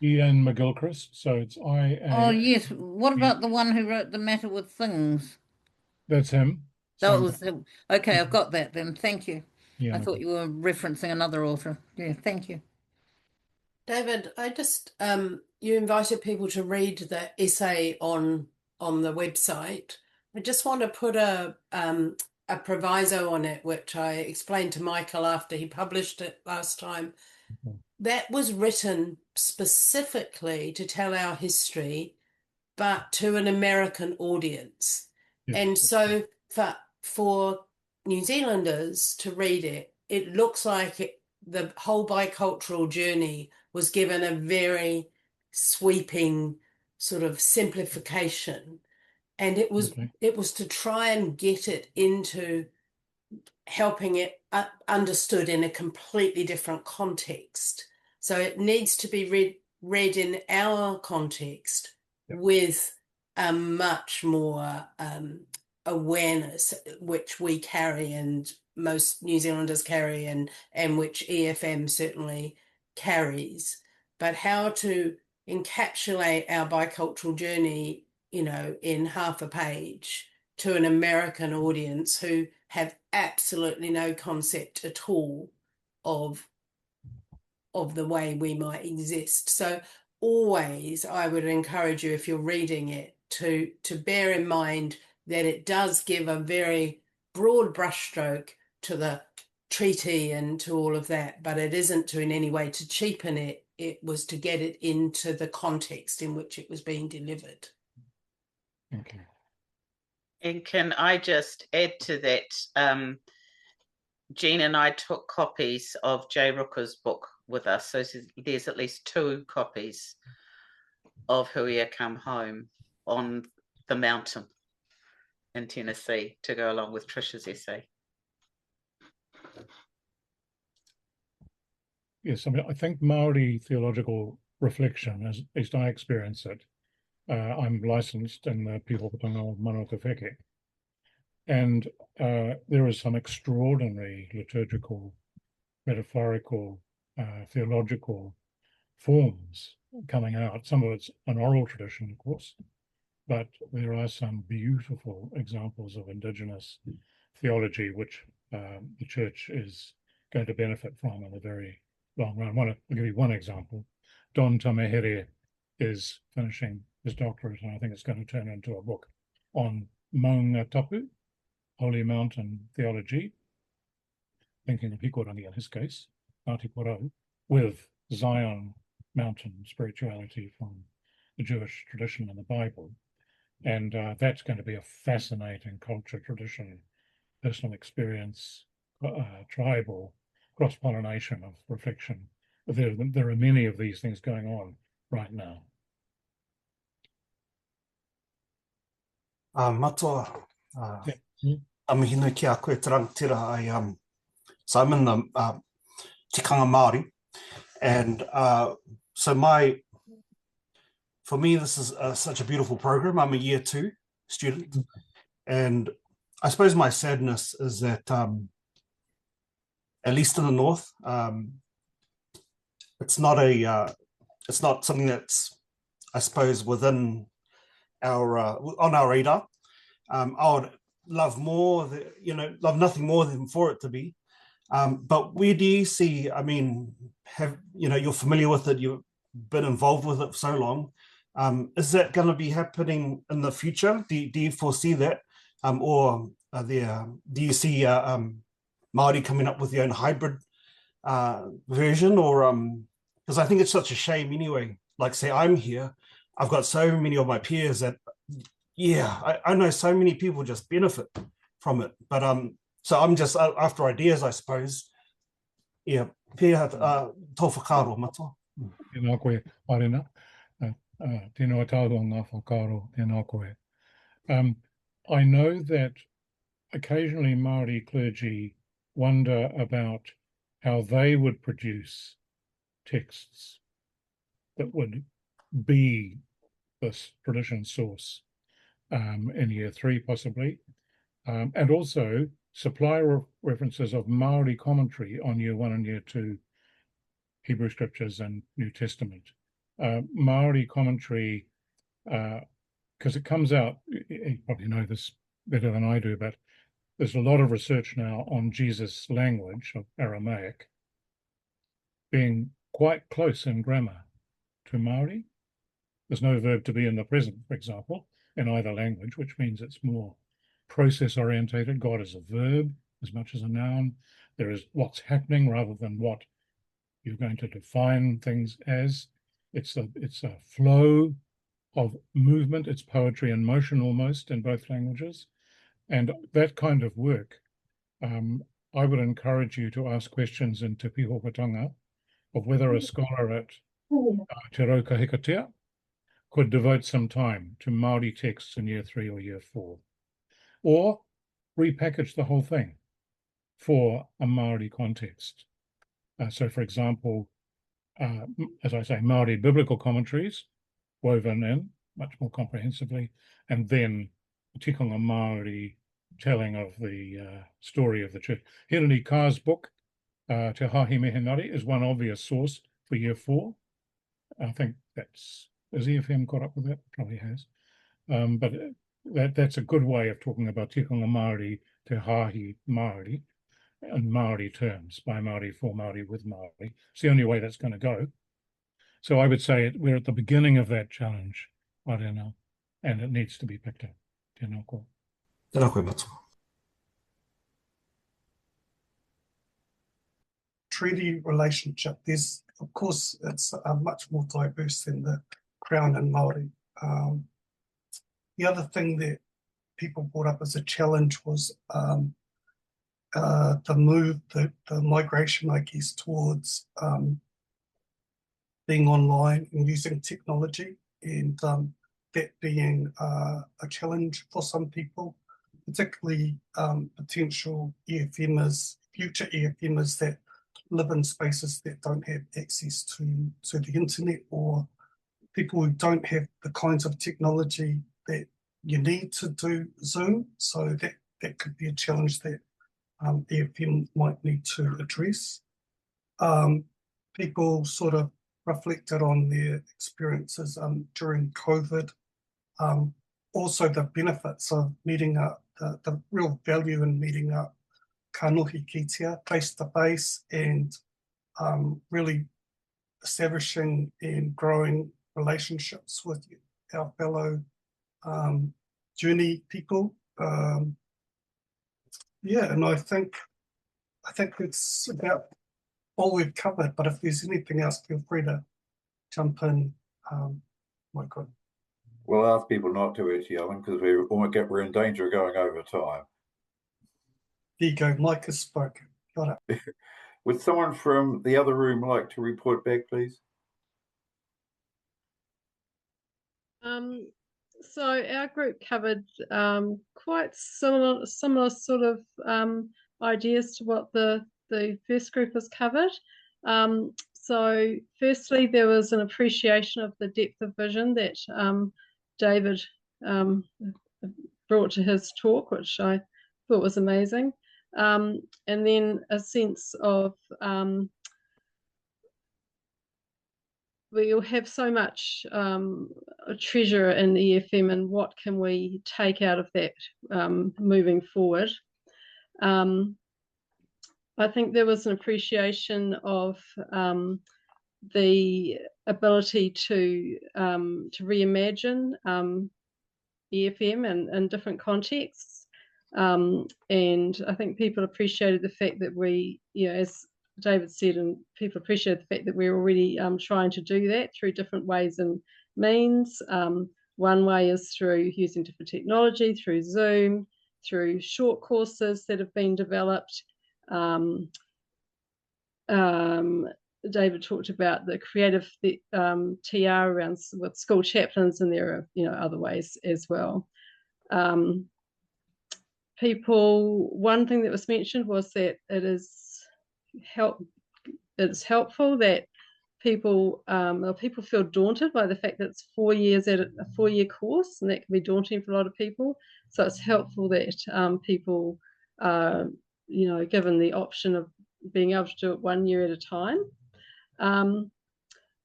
Ian McGilchrist, so it's I-A... Oh, yes. What about the one who wrote The Matter with Things? That's him. That was him. Okay, I've got that then. Thank you. Yeah, I thought you were referencing another author. Yeah, thank you. David, I just you invited people to read the essay on the website. I just want to put a proviso on it, which I explained to Michael after he published it last time. That was written specifically to tell our history, but to an American audience. Yes. And so for New Zealanders to read it, it looks like the whole bicultural journey was given a very sweeping sort of simplification. And it was to try and get it into helping it understood in a completely different context. So it needs to be read in our context with a much more awareness, which we carry and most New Zealanders carry, and which EFM certainly carries. But how to encapsulate our bicultural journey, in half a page to an American audience who have absolutely no concept at all of the way we might exist. So always I would encourage you, if you're reading it, to bear in mind that it does give a very broad brushstroke to the treaty and to all of that, but it isn't to in any way to cheapen it. It was to get it into the context in which it was being delivered. Okay. And can I just add to that? Jean and I took copies of Jay Rooker's book with us, so there's at least 2 copies of Huia Come Home on the mountain in Tennessee to go along with Trisha's essay. Yes, I mean, I think Maori theological reflection, as at least I experience it, I'm licensed in the Pihopatanga of Manaoka Wheke, and there is some extraordinary liturgical, metaphorical, theological forms coming out. Some of it's an oral tradition, of course, but there are some beautiful examples of Indigenous theology which the Church is going to benefit from in the very long run. I'll give you one example. Don Tamehere is finishing his doctorate, and I think it's going to turn into a book on Maunga Tapu, Holy Mountain Theology, thinking of Hikorangi in his case, Ngāti Porou, with Zion Mountain spirituality from the Jewish tradition and the Bible. And that's going to be a fascinating culture, tradition, personal experience, tribal cross-pollination of reflection. But there are many of these things going on right now. Matua, amihino ki a koe tarantira so I'm in the tikanga Māori, and so for me this is such a beautiful program. I'm a year 2 student, and I suppose my sadness is that at least in the north, it's not something that's, I suppose, within our on our radar. I would love more, love nothing more than for it to be. But where do you see? I mean, you're familiar with it. You've been involved with it for so long. Is that going to be happening in the future? Do you foresee that, or do you see Māori coming up with their own hybrid version, or because I think it's such a shame anyway. Like, say, I'm here, I've got so many of my peers that, I know so many people just benefit from it, but So I'm just after ideas, I suppose. Yeah, pia tō whakaro matua. Tēnā koe, Marina. Tēnā tāua ngā whakaro, tēnā koe. I know that occasionally Māori clergy wonder about how they would produce texts that would be this tradition source in year 3 possibly, and also supply references of Māori commentary on year 1 and year 2 Hebrew scriptures and New Testament. Māori commentary, because it comes out, you probably know this better than I do, but there's a lot of research now on Jesus' language of Aramaic being quite close in grammar to Māori. There's no verb to be in the present, for example, in either language, which means it's more process-orientated. God is a verb as much as a noun. There is what's happening rather than what you're going to define things as. It's a flow of movement. It's poetry in motion almost in both languages. And that kind of work, I would encourage you to ask questions in Te Pihopatanga of whether a scholar at Te Rauka Hikatea could devote some time to Māori texts in year 3 or year 4, or repackage the whole thing for a Māori context. So, for example, as I say, Māori biblical commentaries woven in much more comprehensively, and then tikanga Māori telling of the story of the church. Hirani Kā's book, Te Hāhi Mehenari, is one obvious source for year 4. I think has EFM got up with that? Probably has. But that's a good way of talking about tikanga Māori, Te Hāhi Māori, in Māori terms, by Māori, for Māori, with Māori. It's the only way that's going to go. So I would say we're at the beginning of that challenge, I don't know, and it needs to be picked up. Tēnā koe. Tēnā koe matua. Treaty relationship, there's, of course, it's much more diverse than the Crown and Māori. The other thing that people brought up as a challenge was the migration, I guess, towards being online and using technology, and that being a challenge for some people, particularly potential EFMers, future EFMers that live in spaces that don't have access to the internet, or people who don't have the kinds of technology that you need to do Zoom. So that could be a challenge that EFM might need to address. People sort of reflected on their experiences during COVID. Also the benefits of meeting up, the real value in meeting up ka nohi kitea, face-to-face, and really establishing and growing relationships with our fellow journey people. Yeah, and I think it's about all we've covered, but if there's anything else, feel free to jump in, Michael. We'll ask people not to actually, Alan, because we're in danger of going over time. There you go, Mike has spoken. Got it. Would someone from the other room like to report back, please? So our group covered quite similar sort of ideas to what the first group has covered. So firstly, there was an appreciation of the depth of vision that David brought to his talk, which I thought was amazing. And then a sense of we'll have so much treasure in EFM, and what can we take out of that moving forward. I think there was an appreciation of the ability to reimagine EFM in different contexts. And I think people appreciated the fact that we, as David said, and people appreciate the fact that we're already trying to do that through different ways and means. One way is through using different technology, through Zoom, through short courses that have been developed. David talked about the creative TR around with school chaplains, and there are other ways as well. One thing that was mentioned was that it's helpful that people feel daunted by the fact that it's 4 years at a 4-year course, and that can be daunting for a lot of people. So it's helpful that people are given the option of being able to do it 1 year at a time.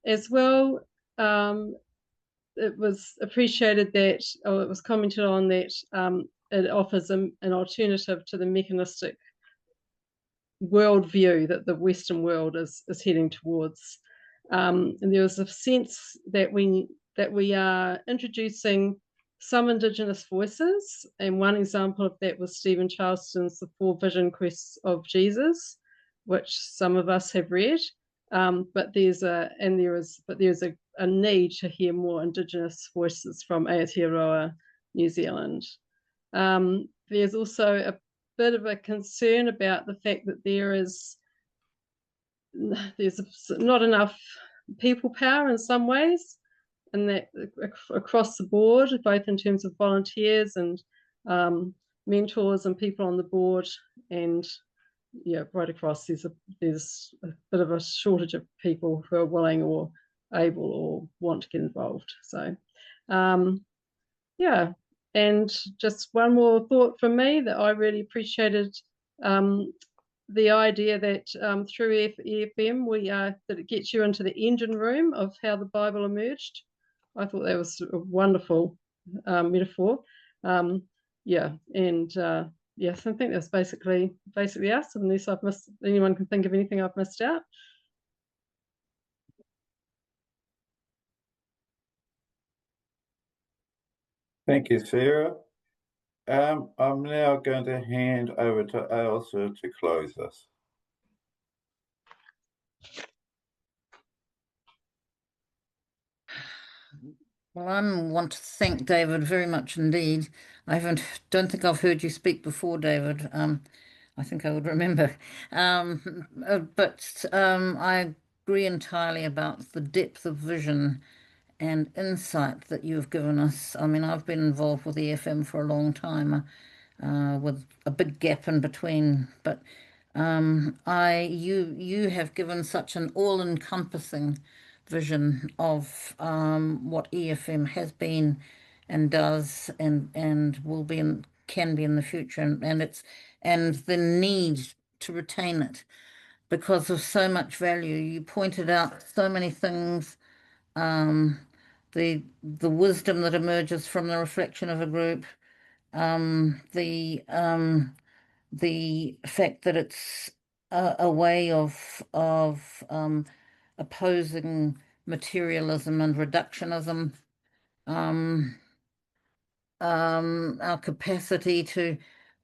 As well, it was appreciated that, or it was commented on that it offers an alternative to the mechanistic worldview that the Western world is heading towards. And there was a sense that we are introducing some Indigenous voices, and one example of that was Stephen Charleston's The 4 Vision Quests of Jesus, which some of us have read. But there's a need to hear more Indigenous voices from Aotearoa, New Zealand. There's also a bit of a concern about the fact that there's not enough people power in some ways, and that across the board, both in terms of volunteers and mentors and people on the board, and right across, there's a bit of a shortage of people who are willing or able or want to get involved. So and just one more thought from me, that I really appreciated the idea that through EFM that it gets you into the engine room of how the Bible emerged. I thought that was a wonderful metaphor. Yes, I think that's basically us, unless I've missed, anyone can think of anything I've missed out. Thank you, Sarah. I'm now going to hand over to Ailsa to close us. Well, I want to thank David very much indeed. Don't think I've heard you speak before, David. I think I would remember. But I agree entirely about the depth of vision and insight that you've given us. I mean, I've been involved with EFM for a long time, with a big gap in between. But you have given such an all-encompassing vision of what EFM has been and does and will be and can be in the future, and the need to retain it because of so much value. You pointed out so many things, the wisdom that emerges from the reflection of a group, the fact that it's a way of opposing materialism and reductionism, our capacity to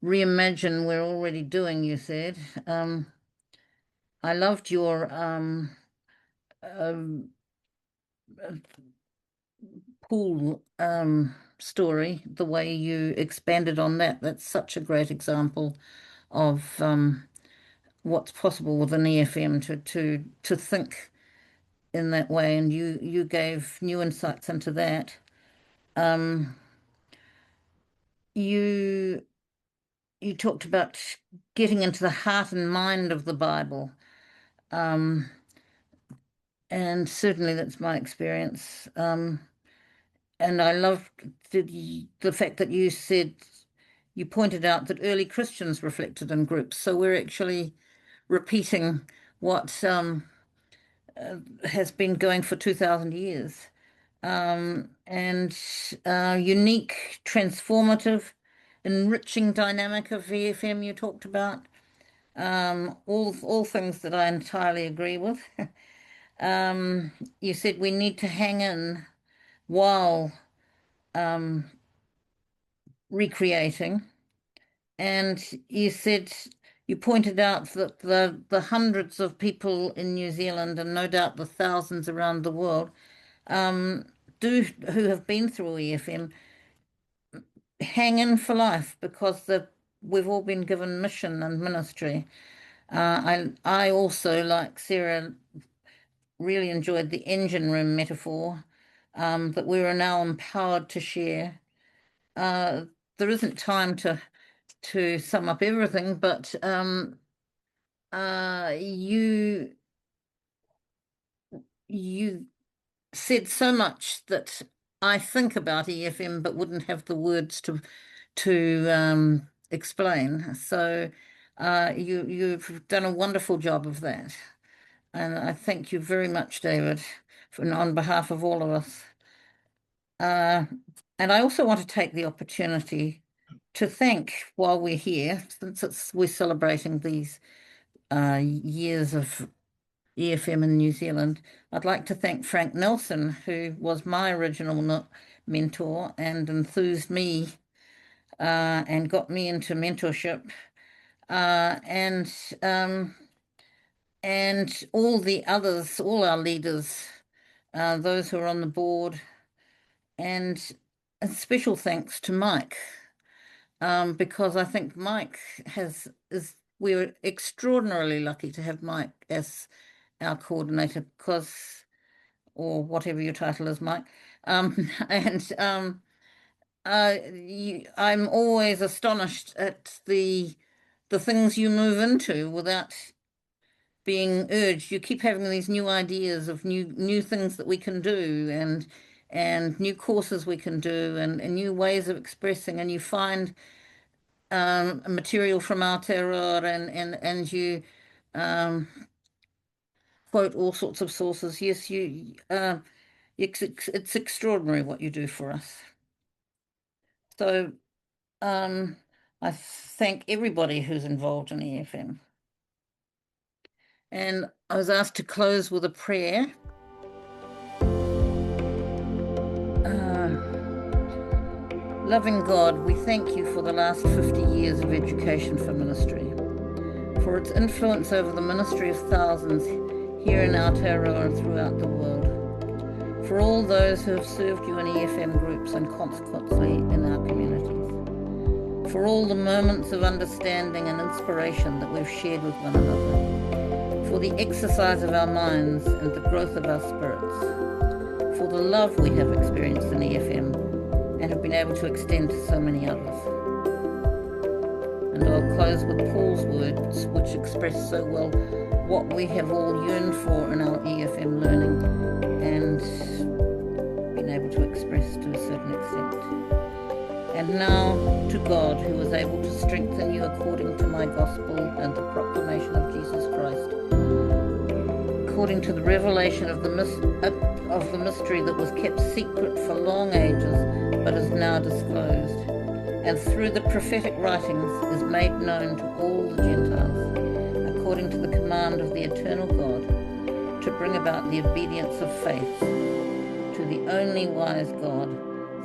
reimagine we're already doing, you said. I loved your pool story, the way you expanded on that. That's such a great example of what's possible with an EFM to think in that way, and you gave new insights into that. You talked about getting into the heart and mind of the Bible, and certainly that's my experience. And I loved the fact that you pointed out that early Christians reflected in groups. So we're actually repeating what has been going for 2,000 years. And unique, transformative, enriching dynamic of EFM you talked about. All things that I entirely agree with. You said we need to hang in while recreating, and you pointed out that the hundreds of people in New Zealand, and no doubt the thousands around the world, who have been through EFM, hang in for life, because we've all been given mission and ministry. I also, like Sarah, really enjoyed the engine room metaphor, that we are now empowered to share. There isn't time to sum up everything, but you said so much that I think about EFM but wouldn't have the words to explain. So you've done a wonderful job of that. And I thank you very much, David, on behalf of all of us. And I also want to take the opportunity to thank, while we're here, since we're celebrating these years of EFM in New Zealand, I'd like to thank Frank Nelson, who was my original mentor and enthused me and got me into mentorship, and all the others, all our leaders, those who are on the board, and a special thanks to Mike, because I think Mike we're extraordinarily lucky to have Mike as our coordinator, or whatever your title is, Mike. I'm always astonished at the things you move into without being urged. You keep having these new ideas of new things that we can do, and new courses we can do, and new ways of expressing, and you find material from Aotearoa, and you quote all sorts of sources. Yes, it's extraordinary what you do for us. So I thank everybody who's involved in EFM. And I was asked to close with a prayer. Loving God, we thank you for the last 50 years of education for ministry, for its influence over the ministry of thousands here in Aotearoa and throughout the world, for all those who have served you in EFM groups and consequently in our communities, for all the moments of understanding and inspiration that we've shared with one another, for the exercise of our minds and the growth of our spirits, for the love we have experienced in EFM and have been able to extend to so many others. And I'll close with Paul's words, which express so well what we have all yearned for in our EFM learning and been able to express to a certain extent. And now to God, who is able to strengthen you according to my gospel and the proclamation of Jesus Christ, according to the revelation of the mystery that was kept secret for long ages, but is now disclosed, and through the prophetic writings is made known to all the Gentiles, according to the command of the eternal God, to bring about the obedience of faith to the only wise God,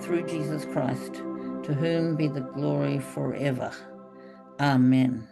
through Jesus Christ, to whom be the glory forever. Amen.